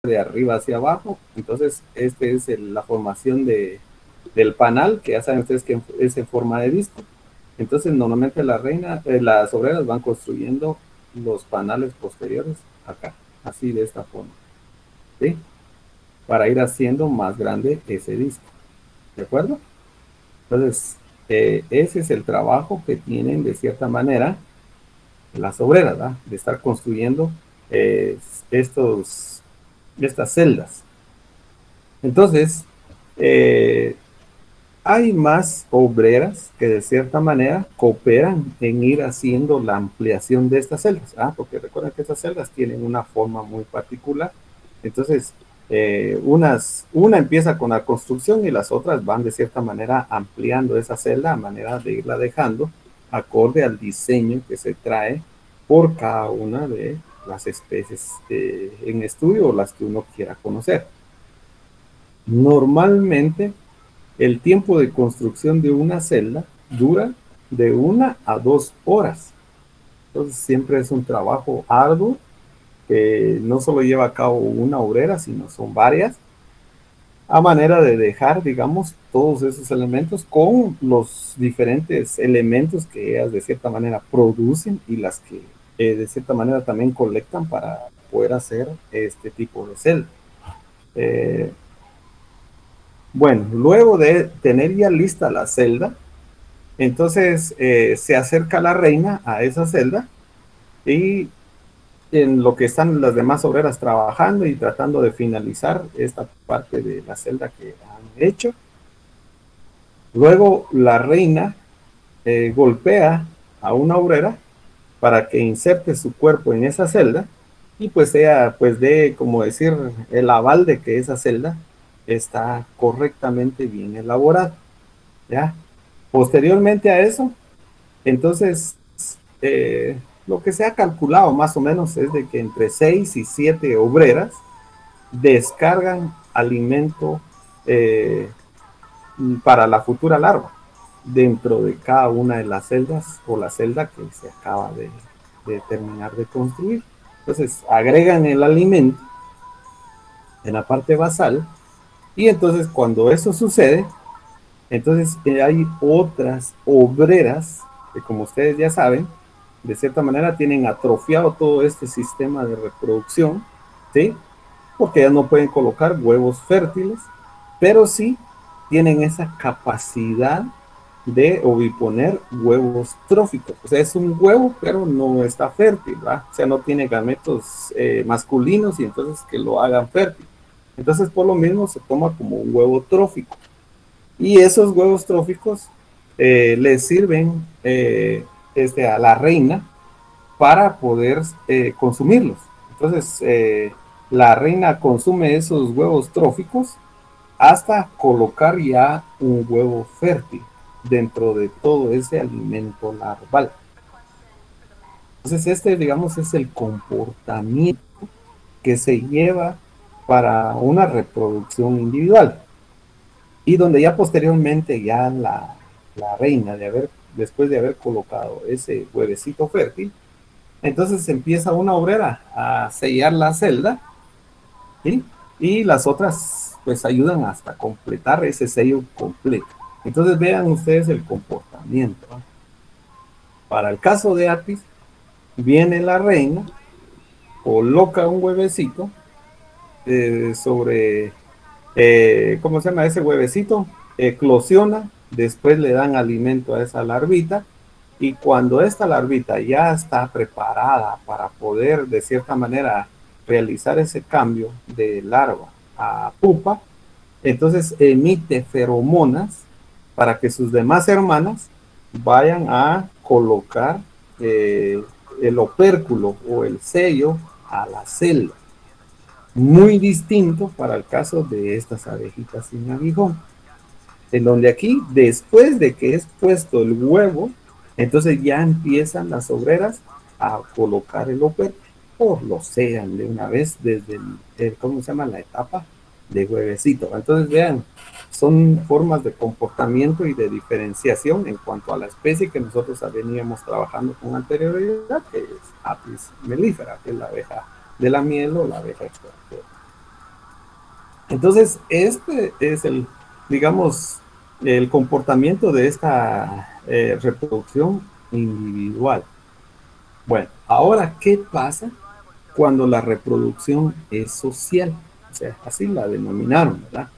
de arriba hacia abajo. Entonces, este es la formación del panal, que ya saben ustedes que es en forma de disco. Entonces, normalmente las obreras van construyendo los panales posteriores acá, así de esta forma, ¿sí? Para ir haciendo más grande ese disco, ¿de acuerdo? Entonces, ese es el trabajo que tienen de cierta manera las obreras, ¿verdad? De estar construyendo eh, estos, estas celdas. Entonces, eh, hay más obreras que de cierta manera cooperan en ir haciendo la ampliación de estas celdas, porque recuerden que estas celdas tienen una forma muy particular. Entonces, una empieza con la construcción y las otras van de cierta manera ampliando esa celda a manera de irla dejando acorde al diseño que se trae por cada una de las especies en estudio o las que uno quiera conocer. Normalmente, el tiempo de construcción de una celda dura de 1 a 2 horas. Entonces siempre es un trabajo arduo que no solo lleva a cabo una obrera, sino son varias, a manera de dejar, digamos, todos esos elementos con los diferentes elementos que ellas de cierta manera producen y las que de cierta manera también colectan para poder hacer este tipo de celda. Eh, bueno, luego de tener ya lista la celda, entonces se acerca la reina a esa celda y en lo que están las demás obreras trabajando y tratando de finalizar esta parte de la celda que han hecho. Luego la reina golpea a una obrera para que inserte su cuerpo en esa celda y pues ella pues dé como decir el aval de que esa celda está correctamente bien elaborada, ¿ya? Posteriormente a eso, entonces, lo que se ha calculado más o menos es de que entre 6 y 7 obreras descargan alimento eh, para la futura larva dentro de cada una de las celdas o la celda que se acaba de terminar de construir. Entonces, agregan el alimento en la parte basal y entonces cuando eso sucede, entonces hay otras obreras que como ustedes ya saben, de cierta manera tienen atrofiado todo este sistema de reproducción, ¿sí? Porque ellas no pueden colocar huevos fértiles, pero sí tienen esa capacidad de oviponer huevos tróficos. O sea, es un huevo, pero no está fértil, ¿verdad? O sea, no tiene gametos masculinos y entonces que lo hagan fértil. Entonces, por lo mismo, se toma como un huevo trófico. Y esos huevos tróficos le sirven a la reina para poder consumirlos. Entonces, la reina consume esos huevos tróficos hasta colocar ya un huevo fértil dentro de todo ese alimento larval. Entonces, digamos, es el comportamiento que se lleva para una reproducción individual. Y donde ya posteriormente ya la reina, después de haber colocado ese huevecito fértil, entonces empieza una obrera a sellar la celda, ¿sí? Y las otras pues ayudan hasta completar ese sello completo. Entonces vean ustedes el comportamiento, ¿no? Para el caso de Apis, viene la reina, coloca un huevecito sobre ¿cómo se llama ese huevecito? Eclosiona, después le dan alimento a esa larvita y cuando esta larvita ya está preparada para poder de cierta manera realizar ese cambio de larva a pupa, entonces emite feromonas para que sus demás hermanas vayan a colocar el opérculo o el sello a la celda. Muy distinto para el caso de estas abejitas sin aguijón, en donde aquí, después de que es puesto el huevo, entonces ya empiezan las obreras a colocar el opérculo o lo sellan de una vez desde ¿cómo se llama? La etapa de huevecito. Entonces vean, son formas de comportamiento y de diferenciación en cuanto a la especie que nosotros veníamos trabajando con anterioridad, que es Apis mellifera, que es la abeja de la miel o la abeja extranjera. Entonces, este es digamos, el comportamiento de esta reproducción individual. Bueno, ahora, ¿qué pasa cuando la reproducción es social? O sea, así la denominaron, ¿verdad?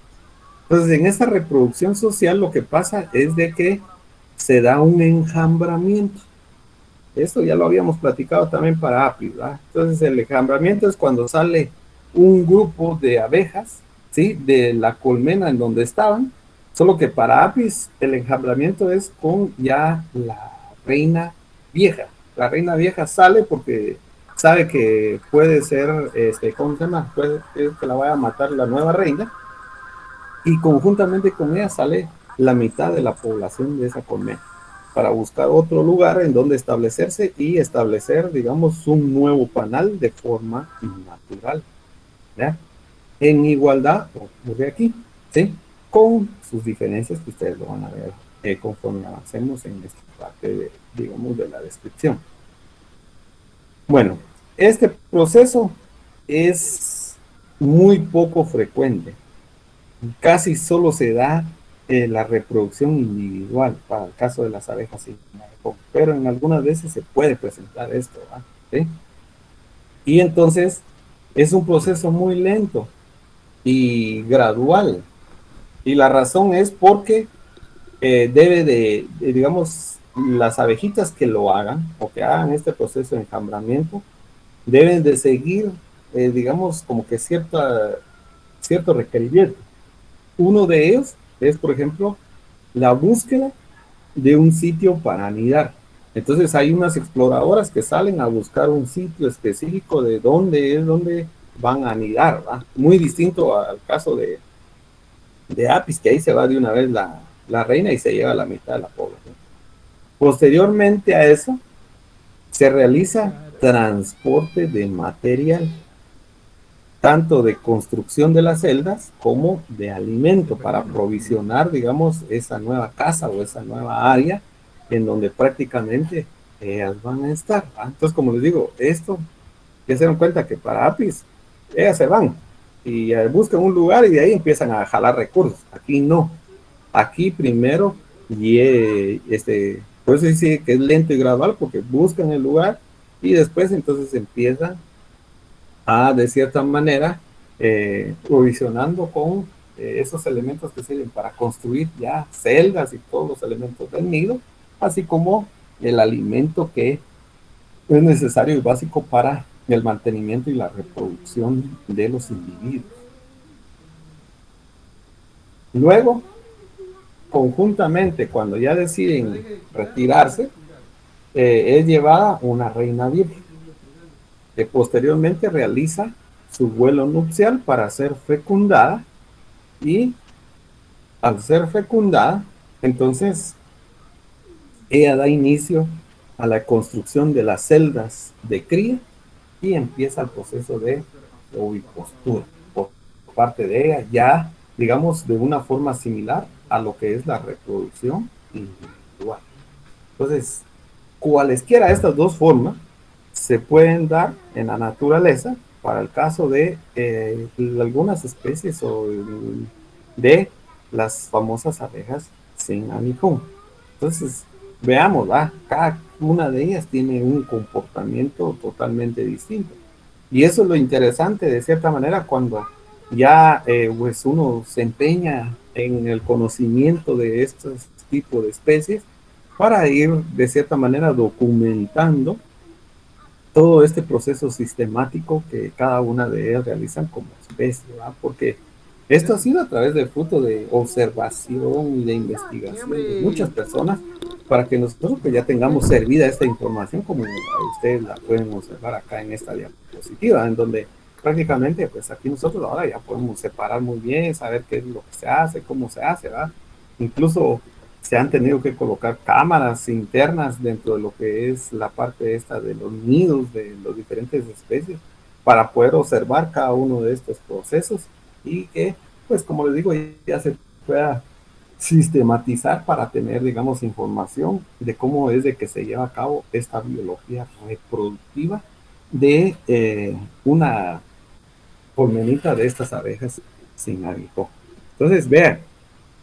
Entonces, en esta reproducción social lo que pasa es de que se da un enjambramiento. Esto ya lo habíamos platicado también para Apis, ¿verdad? Entonces, el enjambramiento es cuando sale un grupo de abejas, ¿sí? De la colmena en donde estaban, solo que para Apis el enjambramiento es con ya la reina vieja. La reina vieja sale porque sabe que puede ser, ¿cómo se llama? Puede que la vaya a matar la nueva reina, y conjuntamente con ella sale la mitad de la población de esa colmena para buscar otro lugar en donde establecerse y establecer, digamos, un nuevo panal de forma natural, ¿ya? En igualdad ocurre aquí, ¿sí? Con sus diferencias que ustedes lo van a ver conforme avancemos en esta parte, digamos, de la descripción. Bueno, este proceso es muy poco frecuente. Casi solo se da la reproducción individual para el caso de las abejas sin abejo, pero en algunas veces se puede presentar esto, ¿verdad? ¿Sí? Y entonces es un proceso muy lento y gradual. Y la razón es porque debe digamos, las abejitas que lo hagan o que hagan este proceso de enjambramiento deben de seguir, digamos, como que cierto requerimiento. Uno de ellos es, por ejemplo, la búsqueda de un sitio para anidar. Entonces hay unas exploradoras que salen a buscar un sitio específico de dónde es donde van a anidar, ¿va? Muy distinto al caso de Apis, que ahí se va de una vez la reina y se lleva a la mitad de la población. Posteriormente a eso, se realiza transporte de material, tanto de construcción de las celdas como de alimento para provisionar, digamos, esa nueva casa o esa nueva área en donde prácticamente ellas van a estar. ¿Va? Entonces, como les digo, esto, ya se dan cuenta que para Apis, ellas se van y buscan un lugar y de ahí empiezan a jalar recursos. Aquí no. Aquí primero, por eso dice que es lento y gradual, porque buscan el lugar y después entonces empiezan a, de cierta manera, provisionando con esos elementos que sirven para construir ya celdas y todos los elementos del nido, así como el alimento que es necesario y básico para el mantenimiento y la reproducción de los individuos. Luego, conjuntamente, cuando ya deciden retirarse, es llevada una reina virgen, que posteriormente realiza su vuelo nupcial para ser fecundada, y al ser fecundada, entonces ella da inicio a la construcción de las celdas de cría y empieza el proceso de ovipostura por parte de ella, ya digamos de una forma similar a lo que es la reproducción individual. Entonces, cualesquiera de estas dos formas se pueden dar en la naturaleza para el caso de algunas especies o de las famosas abejas sin aguijón. Entonces, veamos, ¿va? Cada una de ellas tiene un comportamiento totalmente distinto. Y eso es lo interesante, de cierta manera, cuando ya pues uno se empeña en el conocimiento de estos tipos de especies para ir, de cierta manera, documentando todo este proceso sistemático que cada una de ellas realizan como especie, ¿verdad? Porque esto ha sido a través del fruto de observación y de investigación de muchas personas para que nosotros pues, ya tengamos servida esta información como ustedes la pueden observar acá en esta diapositiva, en donde prácticamente pues aquí nosotros ahora ya podemos separar muy bien, saber qué es lo que se hace, cómo se hace, ¿verdad? Incluso se han tenido que colocar cámaras internas dentro de lo que es la parte esta de los nidos de las diferentes especies para poder observar cada uno de estos procesos y que, pues como les digo, ya se pueda sistematizar para tener, digamos, información de cómo es de que se lleva a cabo esta biología reproductiva de una colmenita de estas abejas sin aguijón. Entonces, vean,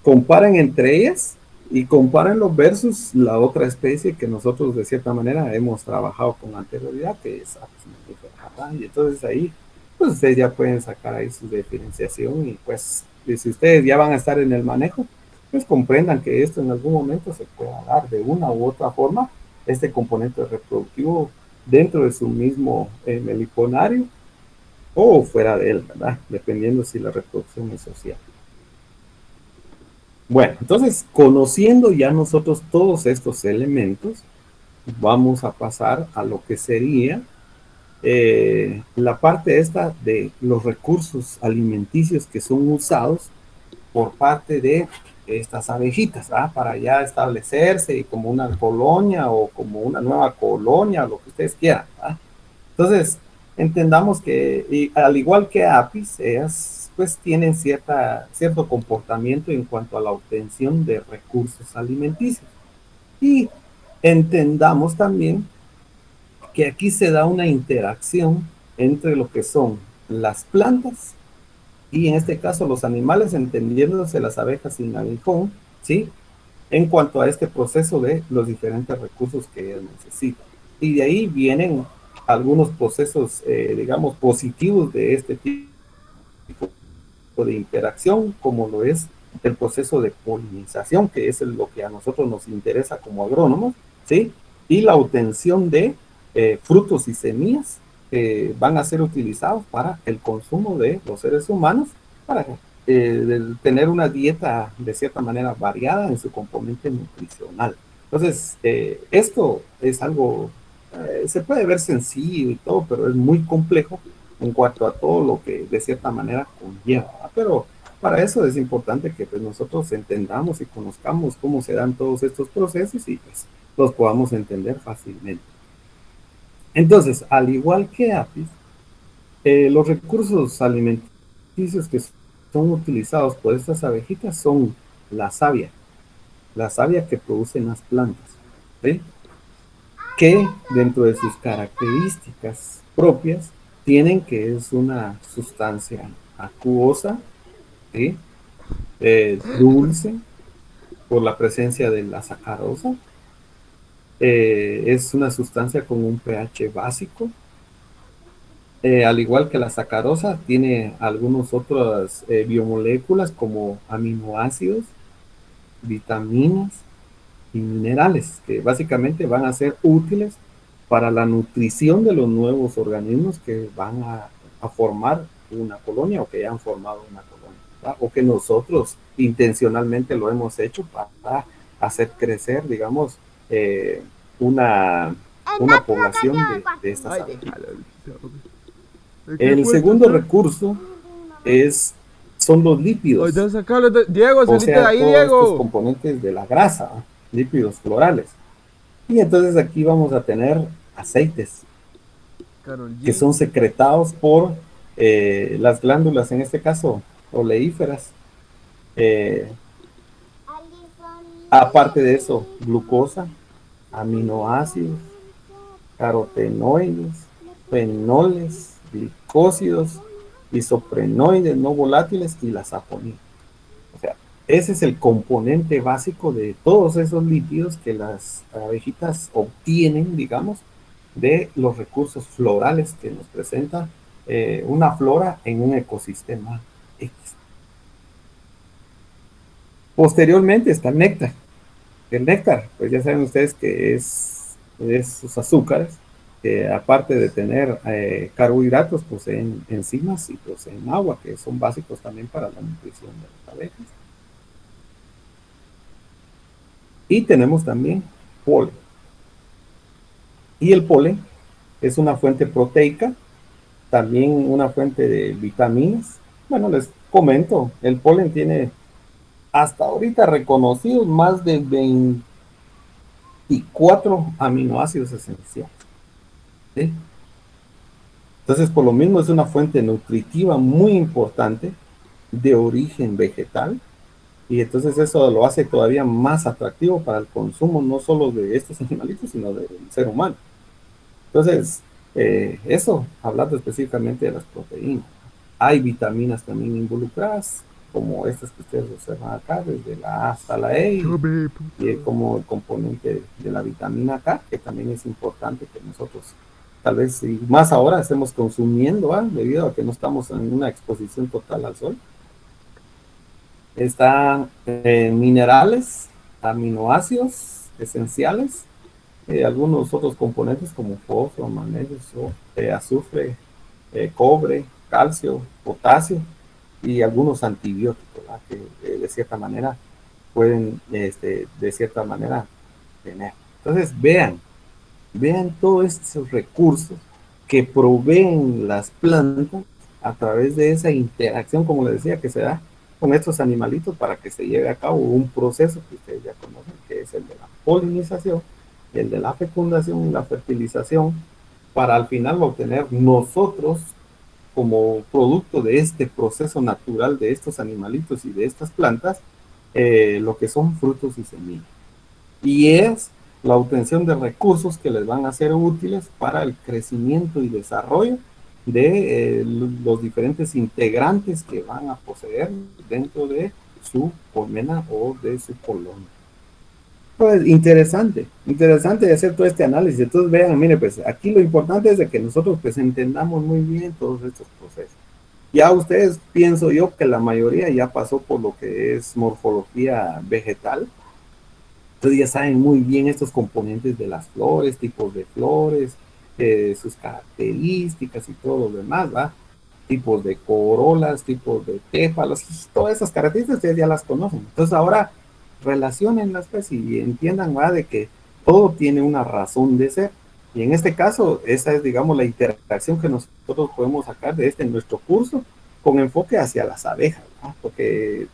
comparen entre ellas y compárenlo versus la otra especie que nosotros de cierta manera hemos trabajado con anterioridad, que es Apis mellifera. Y entonces ahí, pues ustedes ya pueden sacar ahí su diferenciación y pues si ustedes ya van a estar en el manejo, pues comprendan que esto en algún momento se pueda dar de una u otra forma, este componente reproductivo dentro de su mismo meliponario o fuera de él, ¿verdad? Dependiendo si la reproducción es social. Bueno, entonces, conociendo ya nosotros todos estos elementos, vamos a pasar a lo que sería la parte esta de los recursos alimenticios que son usados por parte de estas abejitas, ¿verdad? Para ya establecerse como una colonia o como una nueva colonia, lo que ustedes quieran, ¿verdad? Entonces, entendamos que, y al igual que Apis, ellas pues tienen cierto comportamiento en cuanto a la obtención de recursos alimenticios. Y entendamos también que aquí se da una interacción entre lo que son las plantas y en este caso los animales, entendiéndose las abejas sin aguijón, ¿sí? En cuanto a este proceso de los diferentes recursos que ellas necesitan. Y de ahí vienen algunos procesos, digamos, positivos de este tipo de interacción, como lo es el proceso de polinización, que es lo que a nosotros nos interesa como agrónomos, ¿sí? Y la obtención de frutos y semillas que van a ser utilizados para el consumo de los seres humanos, para tener una dieta de cierta manera variada en su componente nutricional. Entonces, esto es algo, se puede ver sencillo y todo, pero es muy complejo en cuanto a todo lo que de cierta manera conlleva, ¿verdad? Pero para eso es importante que pues, nosotros entendamos y conozcamos cómo se dan todos estos procesos y pues los podamos entender fácilmente. Entonces, al igual que Apis, los recursos alimenticios que son utilizados por estas abejitas son la la savia que producen las plantas, ¿sí? Que dentro de sus características propias tienen que es una sustancia acuosa, ¿sí? Dulce por la presencia de la sacarosa, es una sustancia con un pH básico, al igual que la sacarosa tiene algunas otras biomoléculas como aminoácidos, vitaminas y minerales que básicamente van a ser útiles para la nutrición de los nuevos organismos que van a formar una colonia o que ya han formado una colonia, ¿verdad? O que nosotros intencionalmente lo hemos hecho para hacer crecer, digamos, eh, una, una población de estas aves. El segundo recurso es, son los lípidos, Diego, o salite de sea, ahí, todos estos Diego. componentes de la grasa, ¿no? Lípidos florales. Y entonces aquí vamos a tener aceites Karol que G. son secretados por las glándulas, en este caso oleíferas. Eh, Aparte de eso, glucosa, aminoácidos, carotenoides, fenoles, glicósidos, isoprenoides no volátiles y la saponina. O sea, ese es el componente básico de todos esos lípidos que las abejitas obtienen, digamos, de los recursos florales que nos presenta una flora en un ecosistema X. Posteriormente está el néctar. El néctar, pues ya saben ustedes que es sus azúcares, que aparte de tener carbohidratos, poseen enzimas y poseen agua, que son básicos también para la nutrición de las abejas. Y tenemos también polen. Y el polen es una fuente proteica, también una fuente de vitaminas. Bueno, les comento, el polen tiene hasta ahorita reconocidos más de 24 aminoácidos esenciales, ¿sí? Entonces, por lo mismo es una fuente nutritiva muy importante de origen vegetal y entonces eso lo hace todavía más atractivo para el consumo no solo de estos animalitos, sino del ser humano. Entonces, eso, hablando específicamente de las proteínas. Hay vitaminas también involucradas, como estas que ustedes observan acá, desde la A hasta la E, Chome, y puta. como el componente de la vitamina K, que también es importante que nosotros, tal vez, y más ahora, estemos consumiendo, debido a que no estamos en una exposición total al sol. Están minerales, aminoácidos esenciales, algunos otros componentes como fósforo, magnesio, azufre, cobre, calcio, potasio y algunos antibióticos, ¿verdad? Que de cierta manera pueden, de cierta manera, tener. Entonces, vean todos estos recursos que proveen las plantas a través de esa interacción, como les decía, que se da con estos animalitos para que se lleve a cabo un proceso que ustedes ya conocen, que es el de la polinización, el de la fecundación y la fertilización, para al final obtener nosotros, como producto de este proceso natural de estos animalitos y de estas plantas, lo que son frutos y semillas. Y es la obtención de recursos que les van a ser útiles para el crecimiento y desarrollo de los diferentes integrantes que van a poseer dentro de su colmena o de su colonia. Pues interesante, interesante hacer todo este análisis. Entonces vean, mire, pues aquí lo importante es de que nosotros pues entendamos muy bien todos estos procesos. Ya ustedes, pienso yo que la mayoría ya pasó por lo que es morfología vegetal, entonces ya saben muy bien estos componentes de las flores, tipos de flores, sus características y todo lo demás, ¿va? Tipos de corolas, tipos de tépalos, todas esas características ustedes ya las conocen. Entonces ahora relacionenlas pues y entiendan, ¿va? De que todo tiene una razón de ser. Y en este caso, esa es, digamos, la interacción que nosotros podemos sacar de nuestro curso con enfoque hacia las abejas, ¿no? Porque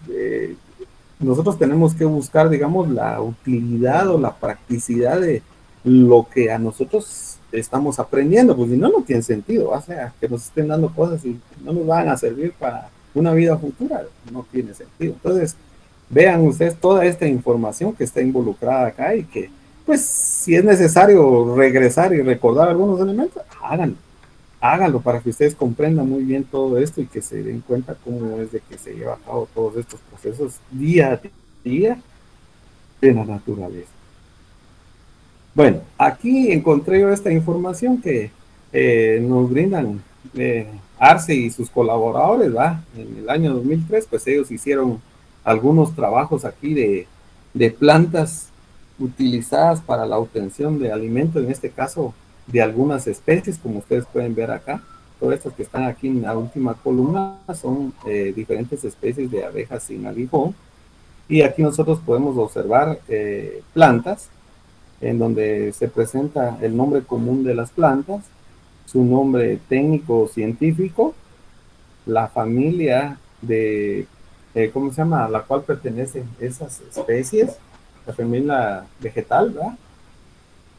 nosotros tenemos que buscar, digamos, la utilidad o la practicidad de lo que a nosotros estamos aprendiendo, pues si no, no tiene sentido, o sea, que nos estén dando cosas y no nos van a servir para una vida futura, no tiene sentido. Entonces, vean ustedes toda esta información que está involucrada acá y que, pues, si es necesario regresar y recordar algunos elementos, háganlo, háganlo para que ustedes comprendan muy bien todo esto y que se den cuenta cómo es de que se lleva a cabo todos estos procesos día a día de la naturaleza. Bueno, aquí encontré yo esta información que nos brindan Arce y sus colaboradores, ¿va? En el año 2003, pues ellos hicieron algunos trabajos aquí de plantas utilizadas para la obtención de alimento, en este caso de algunas especies, como ustedes pueden ver acá. Todas estas que están aquí en la última columna son diferentes especies de abejas sin aguijón. Y aquí nosotros podemos observar plantas en donde se presenta el nombre común de las plantas, su nombre técnico científico, la familia de, ¿cómo se llama?, a la cual pertenecen esas especies, la familia vegetal, ¿verdad?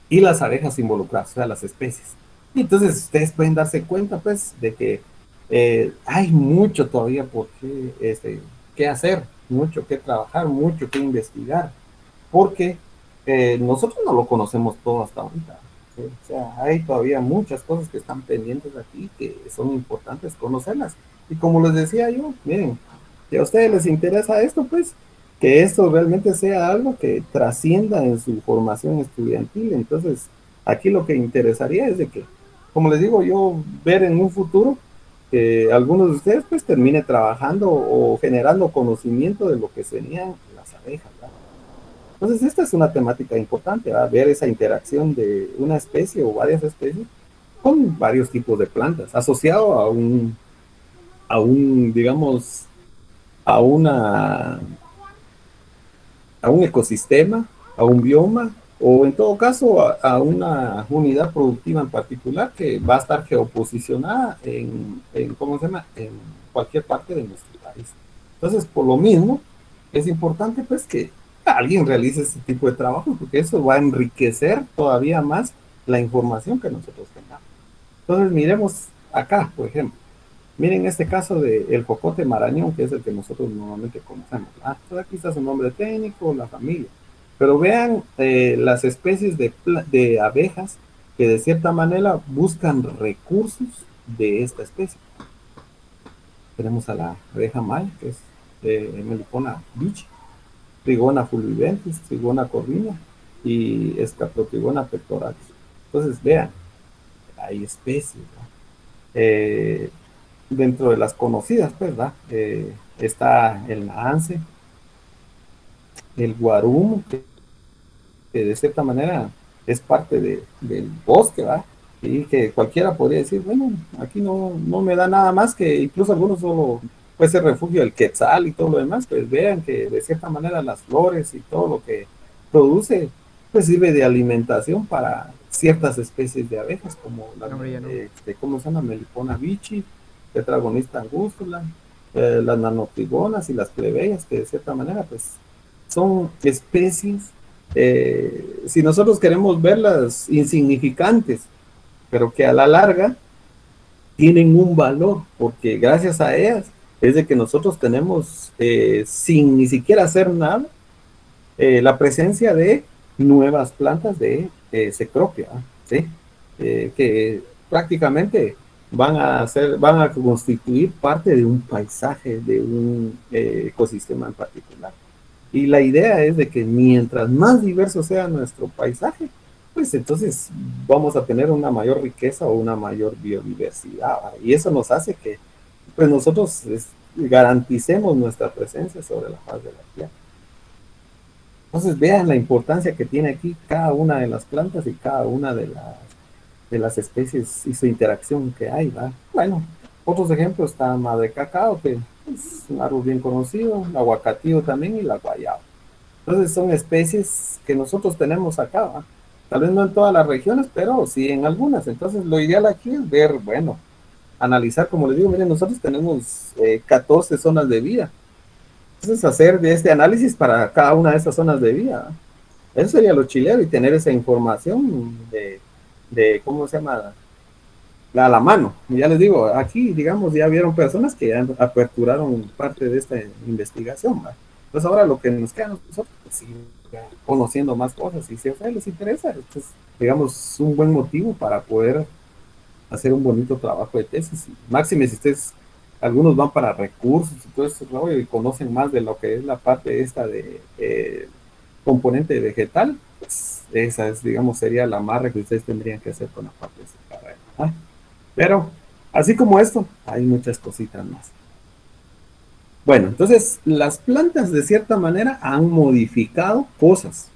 Y las abejas involucradas, o sea, las especies. Y entonces ustedes pueden darse cuenta, pues, de que hay mucho todavía por qué hacer, mucho que trabajar, mucho que investigar, porque nosotros no lo conocemos todo hasta ahorita. ¿Sí? O sea, hay todavía muchas cosas que están pendientes aquí que son importantes conocerlas. Y como les decía yo, miren, si a ustedes les interesa esto, pues que esto realmente sea algo que trascienda en su formación estudiantil. Entonces, aquí lo que interesaría es de que, como les digo yo, ver en un futuro que algunos de ustedes pues termine trabajando o generando conocimiento de lo que serían las abejas, ¿verdad? Entonces, esta es una temática importante, ¿verdad? Ver esa interacción de una especie o varias especies con varios tipos de plantas, asociado digamos, a una a un ecosistema, a un bioma o en todo caso a una unidad productiva en particular que va a estar geoposicionada ¿cómo se llama?, en cualquier parte de nuestro país. Entonces, por lo mismo, es importante pues que alguien realice este tipo de trabajo porque eso va a enriquecer todavía más la información que nosotros tengamos. Entonces, miremos acá, por ejemplo. Miren este caso del jocote marañón, que es el que nosotros normalmente conocemos. Entonces aquí está su nombre técnico, la familia. Pero vean las especies de abejas que de cierta manera buscan recursos de esta especie. tenemos a la abeja maya, que es Melipona bichi, Trigona fulviventris, Trigona corvina y Escaprotrigona pectoralis. Entonces, vean, hay especies, ¿no? Dentro de las conocidas, pues, ¿verdad? Está el naance, el guarumo, que de cierta manera es parte del bosque, ¿verdad? Y que cualquiera podría decir, bueno, aquí no me da nada más, que incluso algunos solo puede ser refugio del quetzal y todo lo demás, pues vean que de cierta manera las flores y todo lo que produce, pues sirve de alimentación para ciertas especies de abejas, como la, No, hombre, ya no. ¿cómo se llama? Melipona bichi, Tetragonista angustula, las nanotrigonas y las plebeyas, que de cierta manera, pues son especies, si nosotros queremos verlas insignificantes, pero que a la larga tienen un valor, porque gracias a ellas es de que nosotros tenemos, sin ni siquiera hacer nada, la presencia de nuevas plantas de cecropia, ¿sí? Que prácticamente van a constituir parte de un paisaje, de un ecosistema en particular. Y la idea es de que mientras más diverso sea nuestro paisaje, pues entonces vamos a tener una mayor riqueza o una mayor biodiversidad, ¿verdad? Y eso nos hace que pues nosotros garanticemos nuestra presencia sobre la faz de la tierra. Entonces vean la importancia que tiene aquí cada una de las plantas y cada una de las especies y su interacción que hay, ¿va? Bueno, otros ejemplos está madre cacao, que es un árbol bien conocido, el aguacatío también y la guayaba. Entonces son especies que nosotros tenemos acá, ¿va? Tal vez no en todas las regiones, pero sí en algunas. Entonces lo ideal aquí es ver, bueno, analizar, como les digo, miren, nosotros tenemos 14 zonas de vida. Entonces hacer de este análisis para cada una de esas zonas de vida, ¿va? Eso sería lo chileno, y tener esa información ¿cómo se llama? A la mano. Y ya les digo, aquí, digamos, ya vieron personas que ya aperturaron parte de esta investigación, ¿va? Entonces ahora lo que nos queda a nosotros, pues, sí, conociendo más cosas, y si a ustedes les interesa, pues, digamos, un buen motivo para poder hacer un bonito trabajo de tesis. Y máxime si ustedes, algunos van para recursos y todo eso, ¿no? Y conocen más de lo que es la parte esta de componente vegetal, pues esa es, digamos, sería la amarre que ustedes tendrían que hacer con la parte de su carrera, ¿no? Pero así como esto, hay muchas cositas más. Bueno, entonces las plantas de cierta manera han modificado cosas.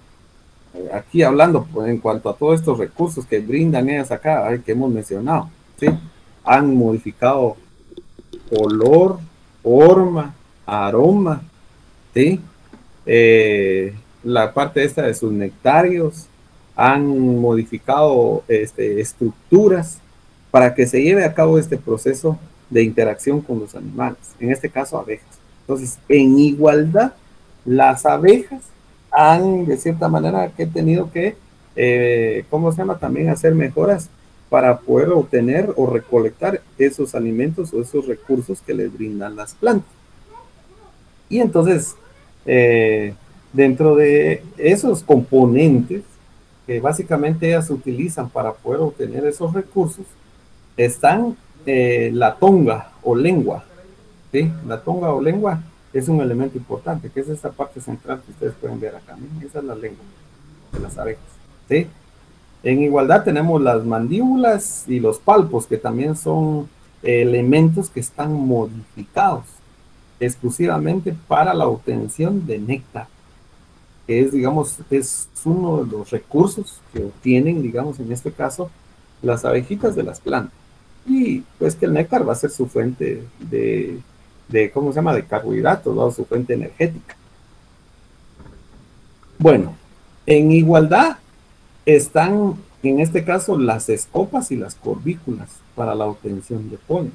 Aquí hablando pues, en cuanto a todos estos recursos que brindan ellas acá, que hemos mencionado, ¿sí? Han modificado olor, forma, aroma, ¿sí? La parte esta de sus nectarios, han modificado estructuras para que se lleve a cabo este proceso de interacción con los animales, en este caso abejas. Entonces, en igualdad, las abejas han, de cierta manera, que tenido que, ¿cómo se llama? También hacer mejoras para poder obtener o recolectar esos alimentos o esos recursos que les brindan las plantas. Y entonces, eh, dentro de esos componentes que básicamente ellas utilizan para poder obtener esos recursos, están la tonga o lengua, ¿sí? La tonga o lengua es un elemento importante, que es esta parte central que ustedes pueden ver acá, ¿no? Esa es la lengua de las abejas, ¿sí? En igualdad tenemos las mandíbulas y los palpos, que también son elementos que están modificados exclusivamente para la obtención de néctar, que es, digamos, es uno de los recursos que obtienen, digamos, en este caso, las abejitas de las plantas. Y pues que el néctar va a ser su fuente ¿cómo se llama?, de carbohidratos, ¿no? Su fuente energética. Bueno, en igualdad están, en este caso, las escopas y las corbículas para la obtención de polen.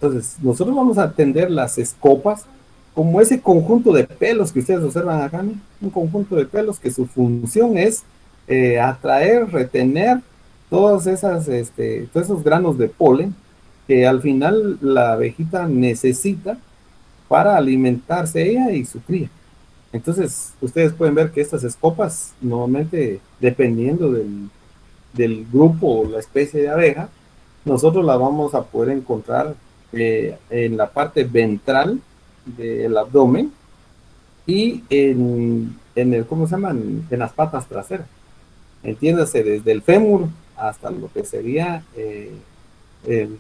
Entonces, nosotros vamos a atender las escopas como ese conjunto de pelos que ustedes observan acá, ¿no? Un conjunto de pelos que su función es atraer, retener todos esos granos de polen que al final la abejita necesita para alimentarse ella y su cría. Entonces, ustedes pueden ver que estas escopas, normalmente, dependiendo del grupo o la especie de abeja, nosotros la vamos a poder encontrar en la parte ventral del abdomen y en el, ¿cómo se llaman? En las patas traseras. Entiéndase, desde el fémur hasta lo que sería,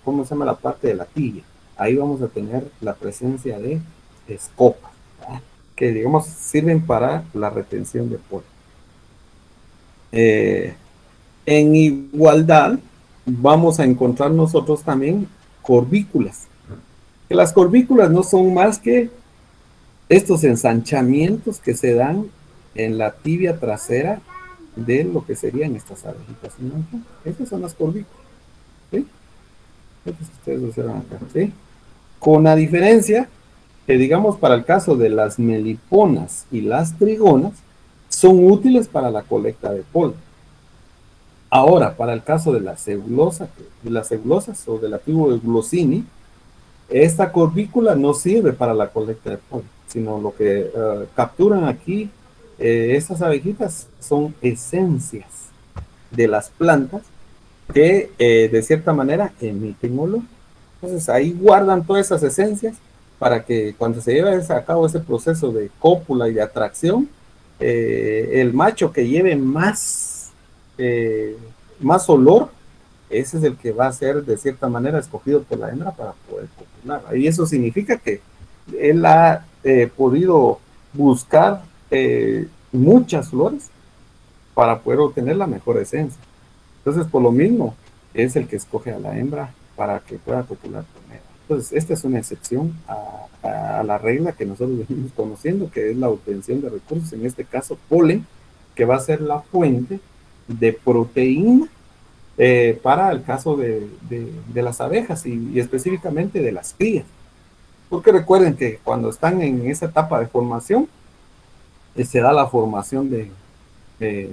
¿cómo se llama? La parte de la tibia. Ahí vamos a tener la presencia de escopas, ¿verdad? Que digamos sirven para la retención de polvo. Eh, en igualdad, vamos a encontrar nosotros también corbículas. Que las corbículas no son más que estos ensanchamientos que se dan en la tibia trasera de lo que serían estas abejitas. ¿No? Estas son las corbículas. ¿Sí? Estas que ustedes observan acá. ¿Sí? Con la diferencia que, digamos, para el caso de las meliponas y las trigonas, son útiles para la colecta de polvo. Ahora, para el caso de la celulosa, de las celulosas o del activo de Glossini, esta corbícula no sirve para la colecta de polvo, sino lo que capturan aquí estas abejitas son esencias de las plantas que de cierta manera emiten olor. Entonces ahí guardan todas esas esencias para que cuando se lleve a cabo ese proceso de cópula y de atracción, el macho que lleve más olor, ese es el que va a ser de cierta manera escogido por la hembra para poder copular. Y eso significa que él ha podido buscar muchas flores para poder obtener la mejor esencia. Entonces, por lo mismo, es el que escoge a la hembra para que pueda copular con ella. Entonces, esta es una excepción a la regla que nosotros venimos conociendo, que es la obtención de recursos, en este caso polen, que va a ser la fuente de proteína para el caso de las abejas y específicamente de las crías. Porque recuerden que cuando están en esa etapa de formación, se da la formación de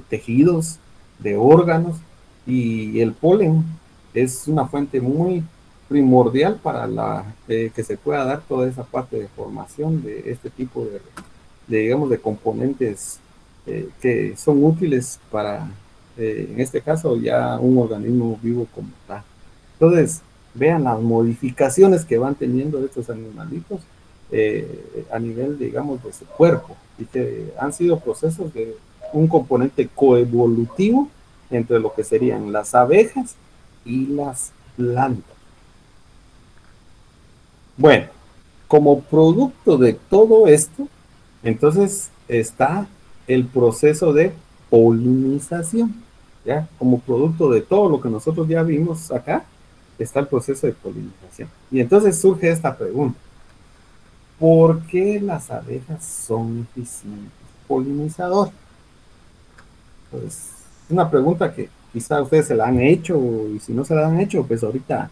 tejidos, de órganos, y el polen es una fuente muy primordial para que se pueda dar toda esa parte de formación de este tipo digamos, de componentes que son útiles para, en este caso, ya un organismo vivo como tal. Entonces, vean las modificaciones que van teniendo estos animalitos a nivel, digamos, de su cuerpo, y que han sido procesos de un componente coevolutivo entre lo que serían las abejas y las plantas. Bueno, como producto de todo esto, entonces está el proceso de polinización, ¿ya? Como producto de todo lo que nosotros ya vimos acá, está el proceso de polinización. Y entonces surge esta pregunta: ¿por qué las abejas son eficientes polinizadoras? Pues una pregunta que quizá ustedes se la han hecho, y si no se la han hecho, pues ahorita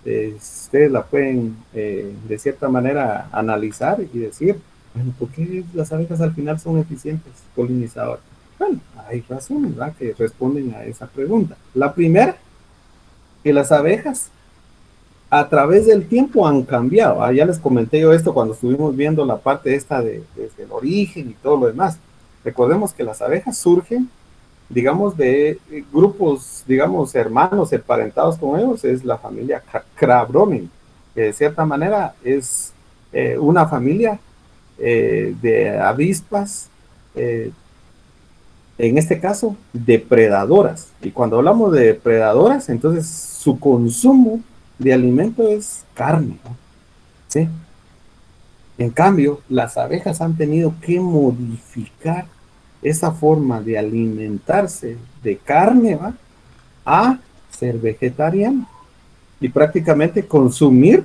ustedes la pueden de cierta manera analizar y decir, bueno, ¿por qué las abejas al final son eficientes polinizadoras? Bueno, hay razones, ¿verdad?, que responden a esa pregunta. La primera, que las abejas a través del tiempo han cambiado. Ya les comenté yo esto cuando estuvimos viendo la parte esta desde el origen y todo lo demás. Recordemos que las abejas surgen, digamos, de grupos, digamos, hermanos, emparentados con ellos, es la familia Crabromin, que de cierta manera es una familia de avispas, en este caso, depredadoras. Y cuando hablamos de depredadoras, entonces su consumo de alimento es carne, ¿no? ¿Sí? En cambio, las abejas han tenido que modificar esa forma de alimentarse de carne, ¿va?, a ser vegetariano y prácticamente consumir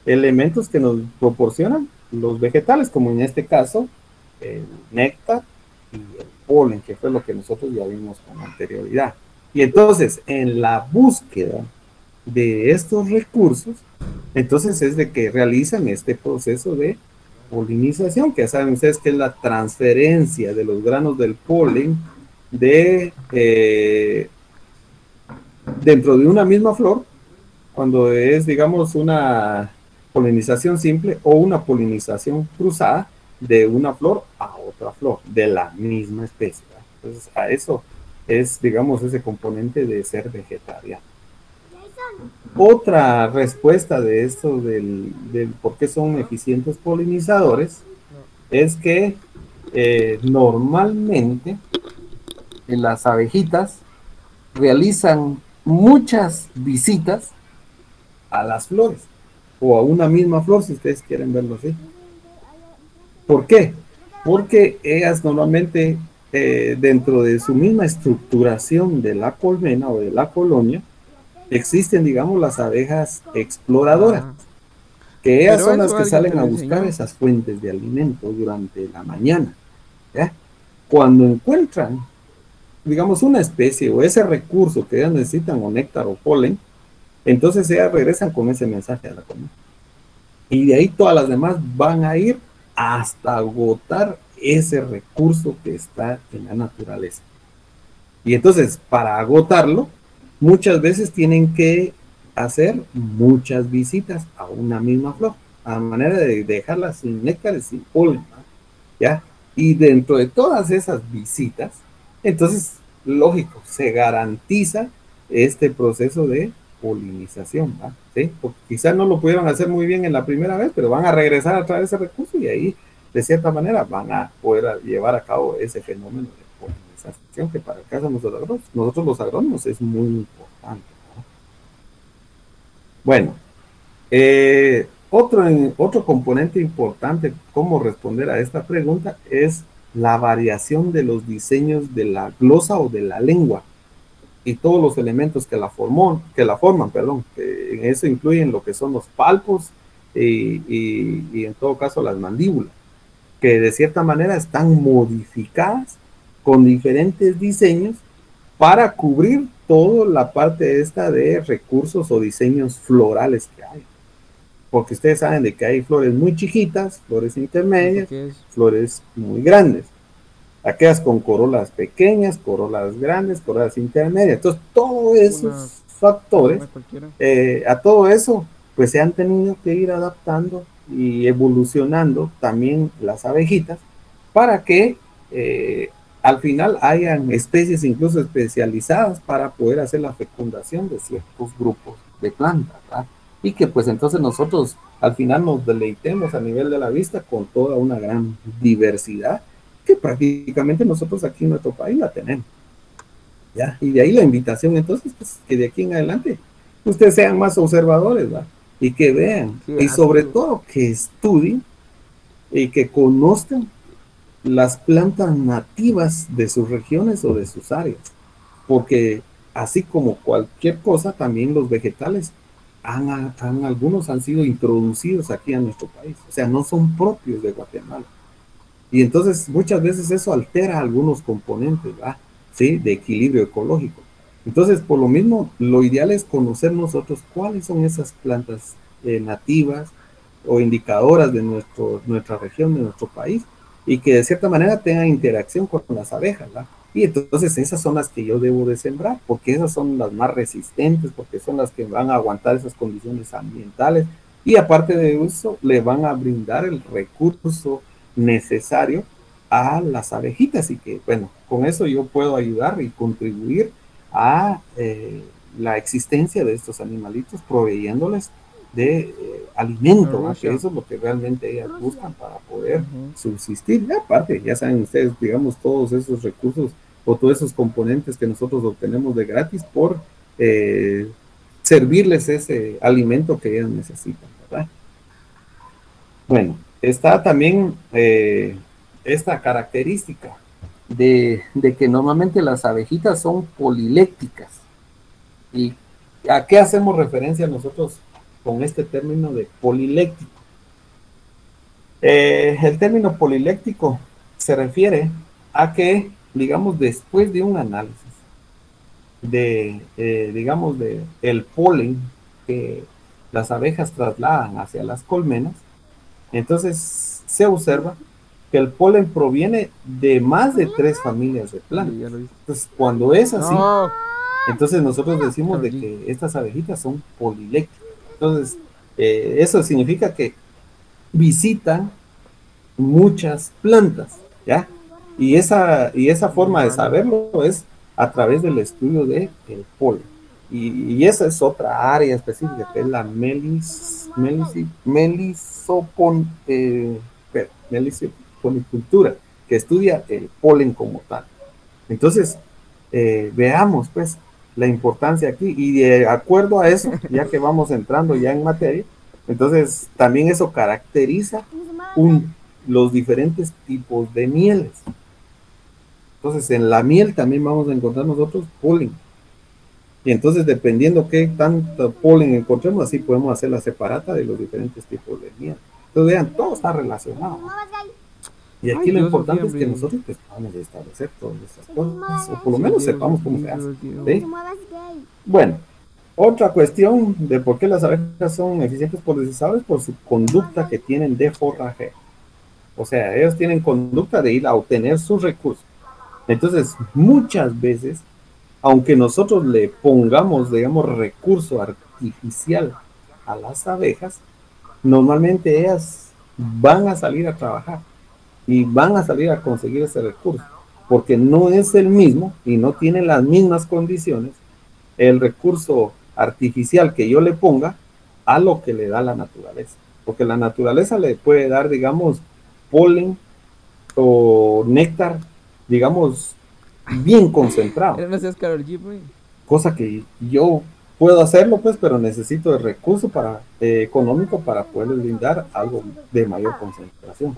elementos que nos proporcionan los vegetales, como en este caso el néctar y el polen, que fue lo que nosotros ya vimos con anterioridad. Y entonces, en la búsqueda de estos recursos, entonces es de que realizan este proceso de polinización, que ya saben ustedes que es la transferencia de los granos del polen dentro de una misma flor, cuando es, digamos, una polinización simple o una polinización cruzada de una flor a otra flor de la misma especie, ¿verdad? Entonces, a eso es, digamos, ese componente de ser vegetariano. Otra respuesta de esto del por qué son eficientes polinizadores es que normalmente las abejitas realizan muchas visitas a las flores o a una misma flor, si ustedes quieren verlo así. ¿Por qué? Porque ellas normalmente, dentro de su misma estructuración de la colmena o de la colonia, existen, digamos, las abejas exploradoras, Ah, que ellas pero son las eso que alguien te salen a lo buscar enseñó. esas fuentes de alimento durante la mañana. ¿Ya? Cuando encuentran, digamos, una especie o ese recurso que ellas necesitan, o néctar o polen, entonces ellas regresan con ese mensaje a la colmena. Y de ahí todas las demás van a ir hasta agotar ese recurso que está en la naturaleza. Y entonces, para agotarlo, muchas veces tienen que hacer muchas visitas a una misma flor, a manera de dejarla sin néctar, sin polen, ¿ya? Y dentro de todas esas visitas, entonces, lógico, se garantiza este proceso de polinización, ¿va? ¿Sí? Porque quizás no lo pudieron hacer muy bien en la primera vez, pero van a regresar a traer ese recurso y ahí, de cierta manera, van a poder llevar a cabo ese fenómeno de polinización que para el caso de nosotros los agrónomos es muy importante, ¿no? Bueno, otro componente importante, cómo responder a esta pregunta, es la variación de los diseños de la glosa o de la lengua y todos los elementos que la forman, perdón, que en eso incluyen lo que son los palpos y en todo caso las mandíbulas, que de cierta manera están modificadas con diferentes diseños para cubrir toda la parte esta de recursos o diseños florales que hay, porque ustedes saben de que hay flores muy chiquitas, flores ¿Y intermedias, porque es? flores muy grandes, aquellas con corolas pequeñas, corolas grandes, corolas intermedias. Entonces, todos Una esos factores, corona cualquiera. a todo eso, pues se han tenido que ir adaptando y evolucionando también las abejitas para que al final hayan especies incluso especializadas para poder hacer la fecundación de ciertos grupos de plantas, ¿verdad? Y que pues entonces nosotros al final nos deleitemos a nivel de la vista con toda una gran diversidad que prácticamente nosotros aquí en nuestro país la tenemos, ¿ya? Y de ahí la invitación entonces, pues, que de aquí en adelante ustedes sean más observadores, ¿va? Y que vean, Sí, y sobre todo que estudien y que conozcan las plantas nativas de sus regiones o de sus áreas, porque así como cualquier cosa, también los vegetales algunos han sido introducidos aquí a nuestro país, o sea, no son propios de Guatemala. Y entonces muchas veces eso altera algunos componentes, ¿va? ¿Sí? De equilibrio ecológico. Entonces, por lo mismo, lo ideal es conocer nosotros cuáles son esas plantas nativas o indicadoras de nuestra región, de nuestro país, y que de cierta manera tengan interacción con las abejas, ¿va? Y entonces esas son las que yo debo de sembrar, porque esas son las más resistentes, porque son las que van a aguantar esas condiciones ambientales, y aparte de eso, le van a brindar el recurso necesario a las abejitas y que, bueno, con eso yo puedo ayudar y contribuir a la existencia de estos animalitos, proveyéndoles de en alimento, ¿va? Que Rusia. eso es lo que realmente ellas buscan para poder Ujú. subsistir. Y aparte, ya saben ustedes, digamos, todos esos recursos o todos esos componentes que nosotros obtenemos de gratis por servirles ese alimento que ellas necesitan, ¿verdad? Bueno, está también esta característica de que normalmente las abejitas son polilécticas. ¿Y a qué hacemos referencia nosotros con este término de poliléctico? El término poliléctico se refiere a que, digamos, después de un análisis digamos, de el polen que las abejas trasladan hacia las colmenas, entonces se observa que el polen proviene de más de 3 familias de Sí, plantas. ya lo viste. Entonces, cuando es así, No, entonces nosotros decimos Karol de G. que estas abejitas son polilécticas. Entonces, eso significa que visitan muchas plantas, ¿ya? Y esa forma de Vale. saberlo es a través del estudio del polen. y esa es otra área específica, que es la melisoponicultura, que estudia el polen como tal. Entonces, veamos pues la importancia aquí y de acuerdo a eso, ya que vamos entrando ya en materia, entonces también eso caracteriza un, los diferentes tipos de mieles. Entonces, en la miel también vamos a encontrar nosotros polen. Y entonces, dependiendo qué tanto polen encontremos, así podemos hacer la separata de los diferentes tipos de miel. Entonces, vean, todo está relacionado. Y Ay, aquí lo Dios, Sofía, importante es que hombre. nosotros pues, vamos a establecer todas estas cosas, o por lo menos Diego, sepamos cómo bien se hace. divertido. ¿Sí? Bueno, otra cuestión de por qué las abejas son eficientes polinizadores por su conducta que tienen de forraje. O sea, ellos tienen conducta de ir a obtener sus recursos. Entonces, muchas veces, aunque nosotros le pongamos, digamos, recurso artificial a las abejas, normalmente ellas van a salir a trabajar y van a salir a conseguir ese recurso, porque no es el mismo y no tiene las mismas condiciones el recurso artificial que yo le ponga a lo que le da la naturaleza. Porque la naturaleza le puede dar, digamos, polen o néctar, digamos, bien concentrado. Era no seas Karol G, güey. Cosa que yo puedo hacerlo, pues, pero necesito el recurso para, económico para poder brindar algo de mayor concentración.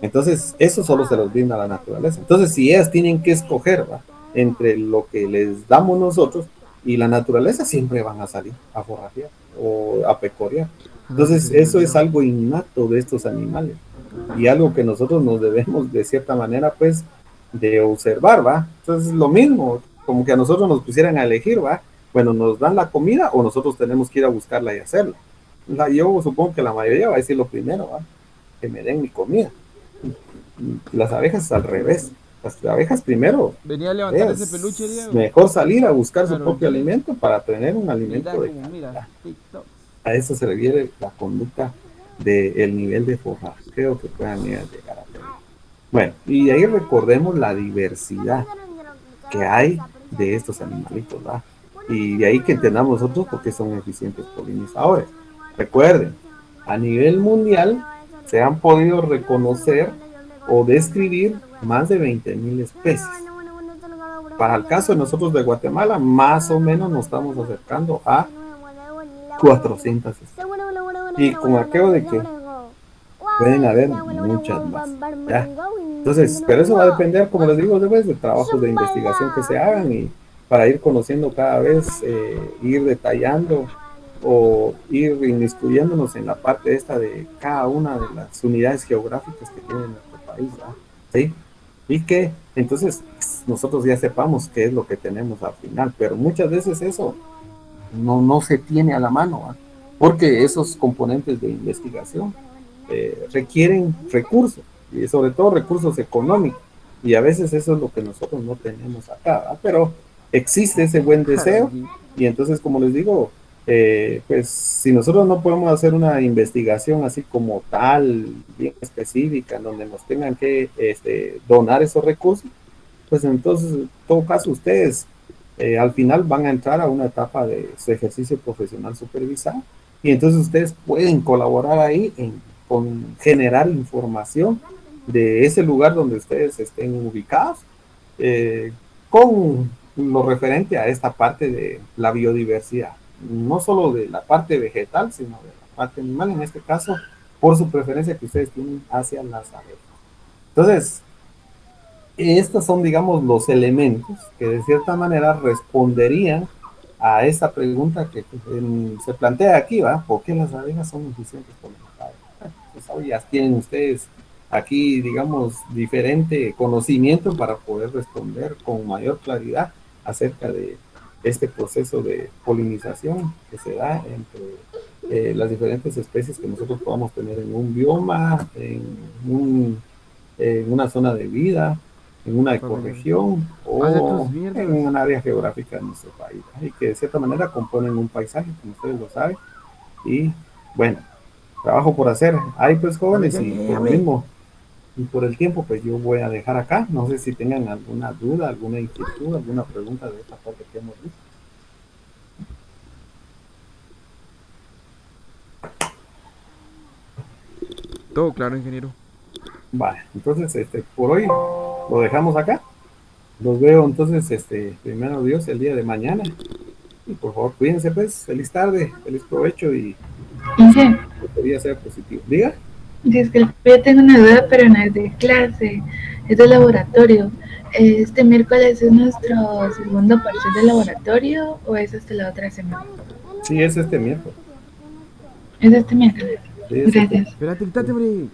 Entonces, eso solo se los brinda la naturaleza. Entonces, si ellas tienen que escoger, ¿va?, entre lo que les damos nosotros y la naturaleza, siempre van a salir a forrajear o a pecorear. No sé qué Entonces, se eso es perdió. algo innato de estos animales y algo que nosotros nos debemos de cierta manera, pues, de observar, ¿va? Entonces, lo mismo, como que a nosotros nos pusieran a elegir, ¿va? Bueno, nos dan la comida o nosotros tenemos que ir a buscarla y hacerla. Yo supongo que la mayoría va a decir lo primero, ¿va?, que me den mi comida. Las abejas es al revés. Las abejas primero, Venía a levantar ese peluche, es Diego. mejor salir a buscar su Karol propio G. alimento para tener un Mira alimento de como mira, calidad. TikTok. A eso se refiere la conducta del nivel de forrajeo que puedan llegar a tener. Bueno, y de ahí recordemos la diversidad que hay de estos animalitos, ¿va? Y de ahí que entendamos nosotros por qué son eficientes polinizadores. Recuerden, a nivel mundial se han podido reconocer o describir más de 20.000 especies. Para el caso de nosotros de Guatemala, más o menos nos estamos acercando a 400 especies. Y con aquello de que pueden haber muchas más, ¿ya? Entonces, pero eso va a depender, como les digo, de trabajos de investigación que se hagan y para ir conociendo cada vez, ir detallando o ir inmiscuyéndonos en la parte esta de cada una de las unidades geográficas que tiene nuestro país, ¿verdad? ¿Sí? Y que entonces nosotros ya sepamos qué es lo que tenemos al final, pero muchas veces eso no se tiene a la mano, ¿verdad?, porque esos componentes de investigación requieren recursos, y sobre todo recursos económicos, y a veces eso es lo que nosotros no tenemos acá, ¿verdad? Pero existe ese buen Karol deseo, G. y entonces, como les digo, pues si nosotros no podemos hacer una investigación así como tal, bien específica, en donde nos tengan que donar esos recursos, pues entonces, en todo caso, ustedes al final van a entrar a una etapa de su ejercicio profesional supervisado y entonces ustedes pueden colaborar ahí con generar información de ese lugar donde ustedes estén ubicados, eh, con lo referente a esta parte de la biodiversidad, no solo de la parte vegetal, sino de la parte animal, en este caso, por su preferencia que ustedes tienen hacia las abejas. Entonces, estos son, digamos, los elementos que de cierta manera responderían a esta pregunta que se plantea aquí, ¿va? ¿Por qué las abejas son eficientes por el mercado? Pues hoy ya tienen ustedes aquí, digamos, diferente conocimiento para poder responder con mayor claridad acerca de este proceso de polinización que se da entre las diferentes especies que nosotros podamos tener en un bioma, en una zona de vida, en una Familia. ecorregión Hace tus o en mierdas. un área geográfica de nuestro país, y que de cierta manera componen un paisaje, como ustedes lo saben. Y bueno, trabajo por hacer. Hay pues A ver, jóvenes ya, y ya, por ya, lo hombre. mismo y por el tiempo pues yo voy a dejar acá. No sé si tengan alguna duda, alguna inquietud, alguna pregunta de esta parte que hemos visto. Todo claro, ingeniero. Vale, entonces, por hoy lo dejamos acá. Los veo entonces, primero Dios, el día de mañana. Y por favor, cuídense pues. Feliz tarde, feliz provecho y Inge, podría ser positivo. Diga. disculpe, yo tengo una duda, pero no es de clase, es de laboratorio. ¿Este miércoles es nuestro segundo parcial de laboratorio o es hasta la otra semana? Sí, es este miércoles. Es este miércoles. Sí, es este. Gracias. Espérate, quítate, hombre.